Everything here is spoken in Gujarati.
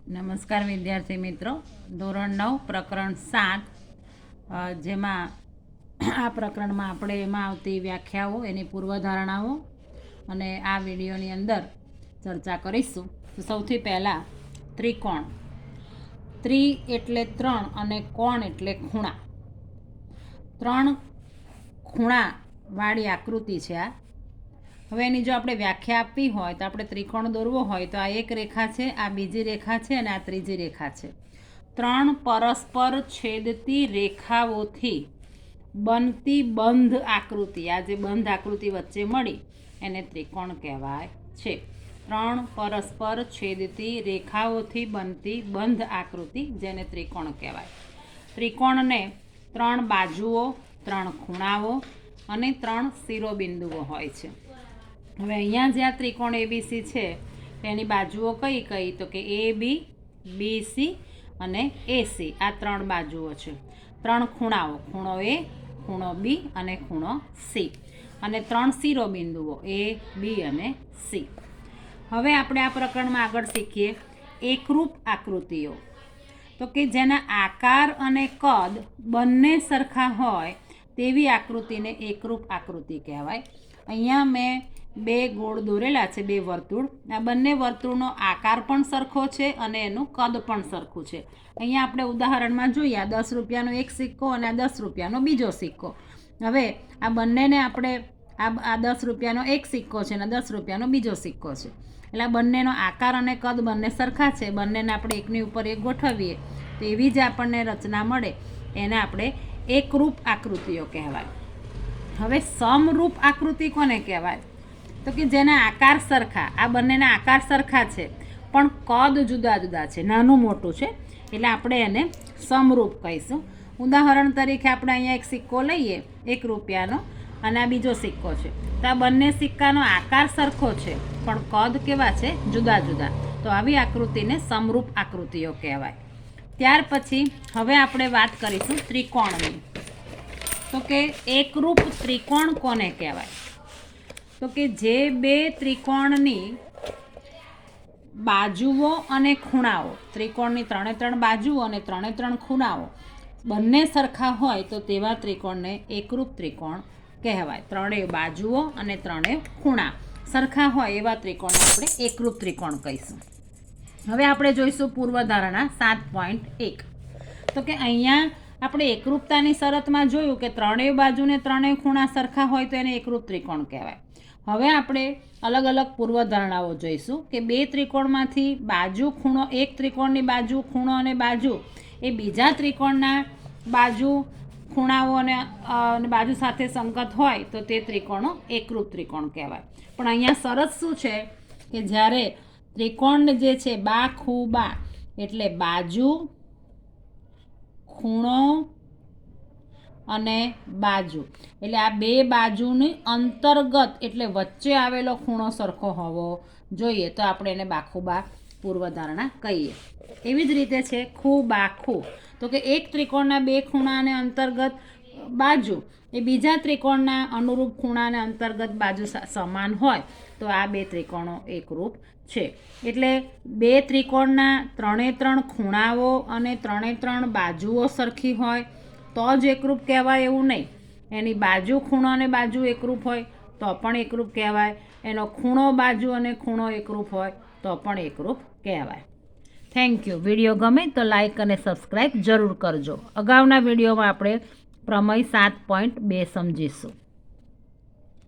નમસ્કાર વિદ્યાર્થી મિત્રો, ધોરણ 9 પ્રકરણ 7 જેમાં આ પ્રકરણમાં આપણે એમાં આવતી વ્યાખ્યાઓ, એની પૂર્વધારણાઓ અને આ વિડીયોની અંદર ચર્ચા કરીશું. તો સૌથી પહેલાં ત્રિકોણ. ત્રિ એટલે 3 અને કોણ એટલે ખૂણા. 3 ખૂણાવાળી આકૃતિ છે આ. હવે એની જો આપણે વ્યાખ્યા આપવી હોય તો આપણે ત્રિકોણ દોરવો હોય તો આ એક રેખા છે, આ બીજી રેખા છે અને આ ત્રીજી રેખા છે. 3 પરસ્પર છેદતી રેખાઓથી બનતી બંધ આકૃતિ, આ જે બંધ આકૃતિ વચ્ચે મળી એને ત્રિકોણ કહેવાય છે. 3 પરસ્પર છેદતી રેખાઓથી બનતી બંધ આકૃતિ જેને ત્રિકોણ કહેવાય. ત્રિકોણને 3 બાજુઓ, 3 ખૂણાઓ અને 3 શિરોબિંદુઓ હોય છે. હવે અહીંયા જે આ ત્રિકોણ એબીસી છે તેની બાજુઓ કઈ કઈ, તો કે એ બી, બી સી અને એસી, આ 3 બાજુઓ છે. 3 ખૂણાઓ, ખૂણો એ, ખૂણો બી અને ખૂણો સી, અને 3 શિરોબિંદુઓ એ, બી અને સી. હવે આપણે આ પ્રકરણમાં આગળ શીખીએ એકરૂપ આકૃતિઓ. તો કે જેના આકાર અને કદ બંને સરખા હોય તેવી આકૃતિને એકરૂપ આકૃતિ કહેવાય. અહીંયા મેં 2 ગોળ દોરેલા છે, 2 વર્તુળ. આ બંને વર્તુળનો આકાર પણ સરખો છે અને એનું કદ પણ સરખું છે. અહીંયા આપણે ઉદાહરણમાં જોઈએ, આ 10 રૂપિયાનો એક સિક્કો અને આ 10 રૂપિયાનો બીજો સિક્કો. હવે આ બંનેને આપણે આ 10 રૂપિયાનો એક સિક્કો છે અને 10 રૂપિયાનો બીજો સિક્કો છે, એટલે આ બંનેનો આકાર અને કદ બંને સરખા છે. બંનેને આપણે એકની ઉપર એક ગોઠવીએ તો એવી જ આપણને રચના મળે, એને આપણે એકરૂપ આકૃતિઓ કહેવાય. હવે સમરૂપ આકૃતિ કોને કહેવાય, તો કે જેના આકાર સરખા, આ બંનેના આકાર સરખા છે પણ કદ જુદા જુદા છે, નાનું મોટું છે, એટલે આપણે એને સમરૂપ કહીશું. ઉદાહરણ તરીકે આપણે અહીંયા એક સિક્કો લઈએ 1 રૂપિયાનો અને આ બીજો સિક્કો છે, તો આ બંને સિક્કાનો આકાર સરખો છે પણ કદ કેવા છે, જુદા જુદા. તો આવી આકૃતિને સમરૂપ આકૃતિઓ કહેવાય. ત્યાર પછી હવે આપણે વાત કરીશું ત્રિકોણની. તો કે એકરૂપ ત્રિકોણ કોને કહેવાય, તો કે જે 2 ત્રિકોણની બાજુઓ અને ખૂણાઓ, ત્રિકોણની 3 બાજુઓ અને 3 ખૂણાઓ બંને સરખા હોય તો તેવા ત્રિકોણને એકરૂપ ત્રિકોણ કહેવાય. 3 બાજુઓ અને 3 ખૂણા સરખા હોય એવા ત્રિકોણને આપણે એકરૂપ ત્રિકોણ કહીશું. હવે આપણે જોઈશું પૂર્વધારણા 7.1. તો કે અહીંયા આપણે એકરૂપતાની શરતમાં જોયું કે 3 બાજુને 3 ખૂણા સરખા હોય તો એને એકરૂપ ત્રિકોણ કહેવાય. હવે આપણે અલગ અલગ પૂર્વધારણાઓ જોઈશું કે 2 ત્રિકોણમાંથી બાજુ, ખૂણો, એક ત્રિકોણની બાજુ, ખૂણો અને બાજુ એ બીજા ત્રિકોણના બાજુ, ખૂણાઓ અને બાજુ સાથે સંગત હોય તો તે ત્રિકોણો એકરૂપ ત્રિકોણ કહેવાય. પણ અહીંયા શરત શું છે કે જ્યારે ત્રિકોણ જે છે બા ખૂ બા, એટલે બાજુ, ખૂણો અને બાજુ, એટલે આ 2 બાજુની અંતર્ગત એટલે વચ્ચે આવેલો ખૂણો સરખો હોવો જોઈએ, તો આપણે એને બાખુબા પૂર્વધારણા કહીએ. એવી જ રીતે છે ખૂ બાખું, તો કે એક ત્રિકોણના 2 ખૂણા અને અંતર્ગત બાજુ એ બીજા ત્રિકોણના અનુરૂપ ખૂણા અને અંતર્ગત બાજુ સમાન હોય તો આ 2 ત્રિકોણો એકરૂપ છે. એટલે 2 ત્રિકોણના 3 ખૂણાઓ અને 3 બાજુઓ સરખી હોય તો જ એકરૂપ કહેવાય એવું નહીં. એની બાજુ, ખૂણો અને બાજુ એકરૂપ હોય તો પણ એકરૂપ કહેવાય. એનો ખૂણો, બાજુ અને ખૂણો એકરૂપ હોય તો પણ એકરૂપ કહેવાય. Thank you. વિડીયો ગમે તો લાઈક અને સબસ્ક્રાઈબ જરૂર કરજો. અગાઉના વિડીયોમાં આપણે પ્રમેય 7.2 સમજીશું.